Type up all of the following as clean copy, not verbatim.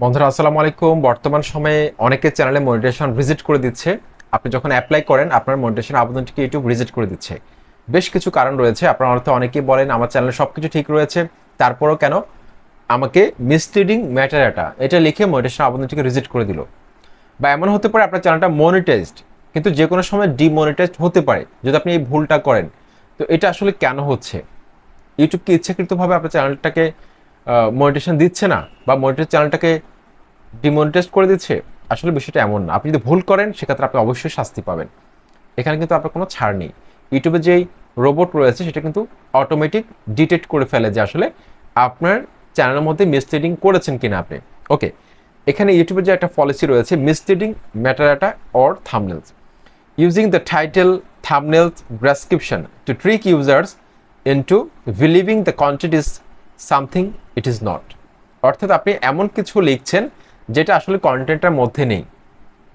বন্ধুরা আসসালামু আলাইকুম। বর্তমান সময়ে অনেকে চ্যানেলে মনিটাইজেশন ভিজিট করে দিচ্ছে। আপনি যখন অ্যাপ্লাই করেন আপনার মনিটাইজেশন আবেদনটিকে ইউটিউব রিজেক্ট করে দিচ্ছে। বেশ কিছু কারণ রয়েছে। আপনার হয়তো অনেকেই বলেন আমার চ্যানেলে সব কিছু ঠিক রয়েছে, তারপরেও কেন আমাকে মিসলিডিং ম্যাটার এটা লিখে মনিটাইজেশন আবেদনটিকে রিজেক্ট করে দিল। বা এমন হতে পারে আপনার চ্যানেলটা মনিটাইজড কিন্তু যে কোনো সময় ডিমনিটাইজড হতে পারে যদি আপনি এই ভুলটা করেন। তো এটা আসলে কেন হচ্ছে? ইউটিউব কি ইচ্ছাকৃতভাবে আপনার চ্যানেলটাকে মনিটাইজেশন দিচ্ছে না বা মনিটাইজ চ্যানেলটাকে ডিমনিটাইজ করে দিচ্ছে? আসলে বিষয়টা এমন না। আপনি যদি ভুল করেন সেক্ষেত্রে আপনি অবশ্যই শাস্তি পাবেন। এখানে কিন্তু আপনার কোনো ছাড় নেই। ইউটিউবে যেই রোবট রয়েছে সেটা কিন্তু অটোমেটিক ডিটেক্ট করে ফেলে যে আসলে আপনার চ্যানেলের মধ্যে মিসলিডিং করেছেন কিনা আপনি। ওকে, এখানে ইউটিউবের যে একটা পলিসি রয়েছে মিসলিডিং ম্যাটারাটা or thumbnails using the title thumbnails description to trick users into believing the content is something it is not. অর্থাৎ আপনি এমন কিছু লিখছেন যেটা আসলে কন্টেন্টের মধ্যে নেই।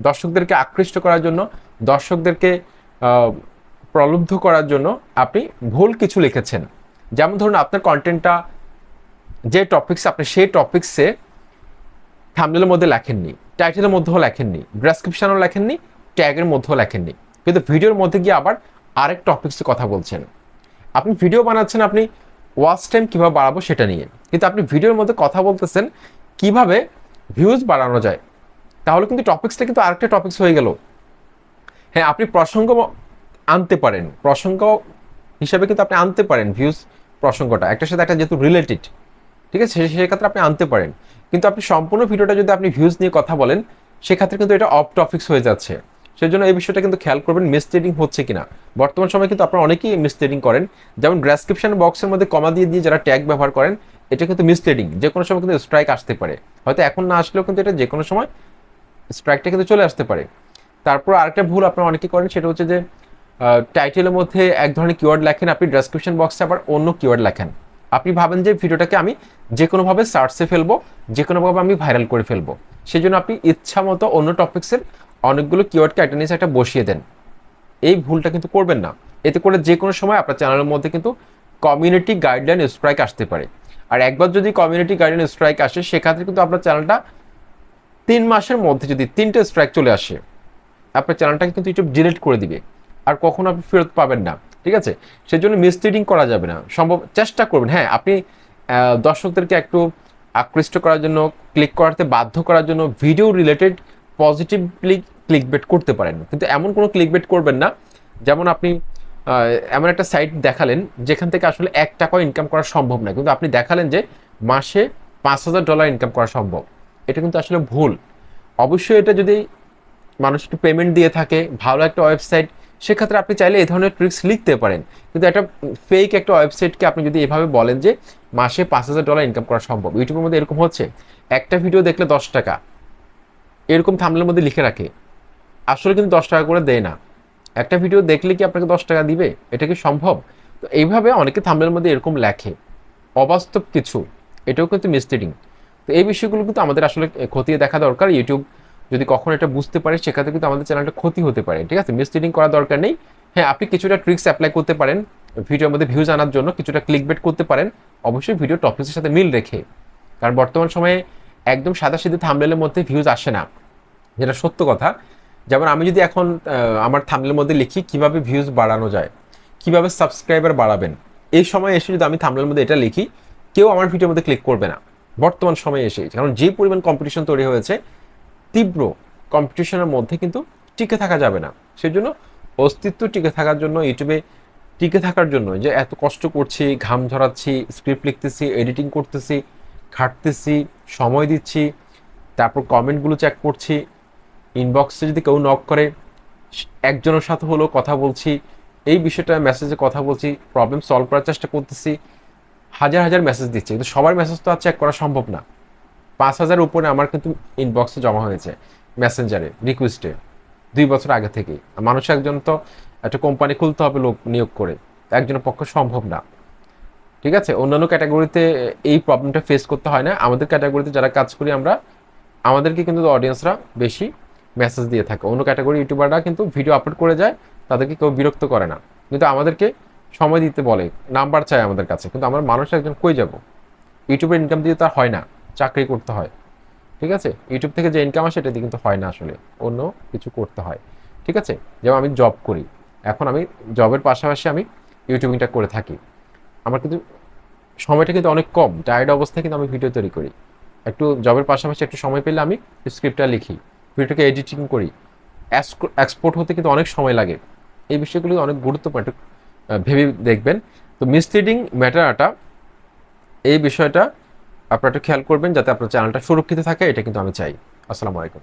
দর্শকদেরকে আকৃষ্ট করার জন্য, দর্শকদেরকে প্রলুব্ধ করার জন্য আপনি ভুল কিছু লিখেছেন। যেমন ধরুন আপনার কন্টেন্টটা যে টপিক্স, আপনি সেই টপিক্সে থাম্বনেলের মধ্যে লেখেননি, টাইটেলের মধ্যেও লেখেননি, ডেসক্রিপশনেও লেখেননি, ট্যাগের মধ্যেও লেখেননি, কিন্তু ভিডিওর মধ্যে গিয়ে আবার আরেক টপিক্সে কথা বলছেন। আপনি ভিডিও বানাচ্ছেন আপনি ওয়াচ টাইম কীভাবে বাড়াবো সেটা নিয়ে, কিন্তু আপনি ভিডিওর মধ্যে কথা বলতেছেন কিভাবে ভিউজ বাড়ানো যায়। তাহলে কিন্তু টপিক্সটা কিন্তু আরেকটা টপিক্স হয়ে গেল। হ্যাঁ, আপনি প্রসঙ্গ আনতে পারেন, প্রসঙ্গ হিসাবে কিন্তু আপনি আনতে পারেন ভিউজ প্রসঙ্গটা একটার সাথে একটা যেহেতু রিলেটেড, ঠিক আছে, সেক্ষেত্রে আপনি আনতে পারেন। কিন্তু আপনি সম্পূর্ণ ভিডিওটা যদি আপনি ভিউজ নিয়ে কথা বলেন সেক্ষেত্রে কিন্তু এটা অফ টপিক্স হয়ে যাচ্ছে। সেই জন্য এই বিষয়টা কিন্তু খেয়াল করবেন মিসলিডিং হচ্ছে কিনা। বর্তমান সময় কিন্তু আপনারা অনেকেই মিসলিডিং করেন, যেমন ডেসক্রিপশন বক্সের মধ্যে কমা দিয়ে দিয়ে যারা ট্যাগ ব্যবহার করেন, এটা কিন্তু মিসলিডিং। যে কোনো সময় কিন্তু স্ট্রাইক আসতে পারে, হয়তো এখন না আসলেও কিন্তু এটা যে কোনো সময় স্ট্রাইকটা কিন্তু চলে আসতে পারে। তারপর আরেকটা ভুল আপনারা অনেকেই করেন, সেটা হচ্ছে যে টাইটেলের মধ্যে এক ধরনের কিওয়ার্ড লেখেন, আপনি ডেসক্রিপশন বক্সে আবার অন্য কিওয়ার্ড লেখেন। আপনি ভাবেন যে ভিডিওটাকে আমি যে কোনোভাবে সার্চে ফেলবো, যে কোনোভাবে আমি ভাইরাল করে ফেলবো, সেই জন্য আপনি ইচ্ছা মতো অন্য টপিক্সের অনেকগুলো কিওয়ার্ডকে একটা নিচে একটা বসিয়ে দেন। এই ভুলটা কিন্তু করবেন না। এতে করে যে কোনো সময় আপনার চ্যানেলের মধ্যে কিন্তু কমিউনিটি গাইডলাইন স্ট্রাইক আসতে পারে। আর একবার যদি কমিউনিটি গাইডলাইন স্ট্রাইক আসে সেক্ষেত্রে কিন্তু আপনার চ্যানেলটা 3 মাসের মধ্যে যদি 3টে স্ট্রাইক চলে আসে আপনার চ্যানেলটাকে কিন্তু ইউটিউব ডিলিট করে দিবে, আর কখনো আপনি ফেরত পাবেন না। ঠিক আছে, সেই জন্য মিসলিডিং করা যাবে না। সম্ভব চেষ্টা করবেন, হ্যাঁ, আপনি দর্শকদেরকে একটু আকৃষ্ট করার জন্য, ক্লিক করাতে বাধ্য করার জন্য ভিডিও রিলেটেড পজিটিভলি ক্লিকবেট করতে পারেন, কিন্তু এমন কোনো ক্লিকবেট করবেন না যেমন আপনি এমন একটা সাইট দেখালেন যেখান থেকে আসলে $1 ইনকাম করা সম্ভব না, কিন্তু আপনি দেখালেন যে মাসে $5,000 ইনকাম করা সম্ভব। এটা কিন্তু আসলে ভুল। অবশ্যই এটা যদি মানুষ একটু পেমেন্ট দিয়ে থাকে, ভালো একটা ওয়েবসাইট, সেক্ষেত্রে আপনি চাইলে এই ধরনের ট্রিক্স লিখতে পারেন। কিন্তু একটা ফেক একটা ওয়েবসাইটকে আপনি যদি এভাবে বলেন যে মাসে $5,000 ইনকাম করা সম্ভব, ইউটিউবের মধ্যে এরকম হচ্ছে। একটা ভিডিও দেখলে $10 এরকম থাম্বনেলের মধ্যে লিখে রাখে, আসলে কিন্তু $10 করে দেয় না। একটা ভিডিও দেখলে কি আপনাকে $10 দিবে? এটা কি সম্ভব? তো এইভাবে অনেকে থাম্বনেলের মধ্যে এরকম লেখে, অবাস্তব কিছু। এটাও কিন্তু মিসলিডিং। তো এই বিষয়গুলো কিন্তু আমাদের আসলে খতিয়ে দেখা দরকার। ইউটিউব যদি কখনো এটা বুঝতে পারে সেক্ষেত্রে কিন্তু আমাদের চ্যানেলটা ক্ষতি হতে পারে। ঠিক আছে, মিসলিডিং করার দরকার নেই। হ্যাঁ, আপনি কিছুটা ট্রিক্স অ্যাপ্লাই করতে পারেন ভিডিওর মধ্যে ভিউজ আনার জন্য, কিছুটা ক্লিকবেট করতে পারেন, অবশ্যই ভিডিও টপিক্সের সাথে মিল রেখে। কারণ বর্তমান সময়ে একদম সাদাসিধে থাম্বনেলের মধ্যে ভিউজ আসে না, যেটা সত্য কথা। যেমন আমি যদি এখন আমার থাম্বনেলের মধ্যে লিখি কিভাবে ভিউজ বাড়ানো যায়, কিভাবে সাবস্ক্রাইবার বাড়াবেন, এই সময় এসে যদি আমি থাম্বনেলের মধ্যে এটা লিখি, কেউ আমার ভিডিওর মধ্যে ক্লিক করবে না বর্তমান সময়ে এসে। কারণ যে পরিমাণ কম্পিটিশন তৈরি হয়েছে, তীব্র কম্পিটিশনের মধ্যে কিন্তু টিকে থাকা যাবে না। সেই জন্য অস্তিত্ব টিকে থাকার জন্য, ইউটিউবে টিকে থাকার জন্য যে এত কষ্ট করছি, ঘাম ঝরাচ্ছি, স্ক্রিপ্ট লিখতেছি, এডিটিং করতেছি, খাটতেছি, সময় দিচ্ছি, তারপর কমেন্টগুলো চেক করছি, ইনবক্সে যদি কেউ নক করে একজনের সাথে হলেও কথা বলছি, এই বিষয়টা মেসেজে কথা বলছি, প্রবলেম সলভ করার চেষ্টা করতেছি, হাজার হাজার মেসেজ দিচ্ছে, কিন্তু সবার মেসেজ তো আর চেক করা সম্ভব না। 5,000 উপরে আমার কিন্তু ইনবক্সে জমা হয়েছে, মেসেঞ্জারে রিকোয়েস্টে, 2 বছর আগে থেকেই। মানুষ একজন তো একটা কোম্পানি খুলতে হবে লোক নিয়োগ করে, একজনের পক্ষে সম্ভব না। ঠিক আছে, অন্যান্য ক্যাটাগরিতে এই প্রবলেমটা ফেস করতে হয় না। আমাদের ক্যাটাগরিতে যারা কাজ করি আমরা, আমাদেরকে কিন্তু অডিয়েন্সরা বেশি মেসেজ দিয়ে থাকে। অন্য ক্যাটাগরি ইউটিউবাররা কিন্তু ভিডিও আপলোড করে যায়, তাদেরকে কেউ বিরক্ত করে না, কিন্তু আমাদেরকে সময় দিতে বলে, নাম্বার চায় আমাদের কাছে, কিন্তু আমরা মানুষ একজন কই যাব? ইউটিউবের ইনকাম দিয়ে তার হয় না, চাকরি করতে হয়। ঠিক আছে, ইউটিউব থেকে যে ইনকাম আসে এটা দিয়ে কিন্তু হয় না, আসলে অন্য কিছু করতে হয়। ঠিক আছে, যেমন আমি জব করি, এখন আমি জবের পাশাপাশি আমি ইউটিউবিংটা করে থাকি। আমার কিন্তু সময়টা কিন্তু অনেক কম, টায়ার্ড অবস্থায় কিন্তু আমি ভিডিও তৈরি করি। একটু জবের পাশাপাশি একটু সময় পেলে আমি স্ক্রিপ্টটা লিখি, ভিডিওটাকে এডিটিং করি, এক্সপোর্ট হতে কিন্তু অনেক সময় লাগে। এই বিষয়গুলো অনেক গুরুত্বপূর্ণ, একটু ভেবে দেখবেন। তো মিসলিডিং ম্যাটারটা, এই বিষয়টা আপনারা একটু খেয়াল করবেন যাতে আপনার চ্যানেলটা সুরক্ষিত থাকে, এটা কিন্তু আমি চাই। আসসালামু আলাইকুম।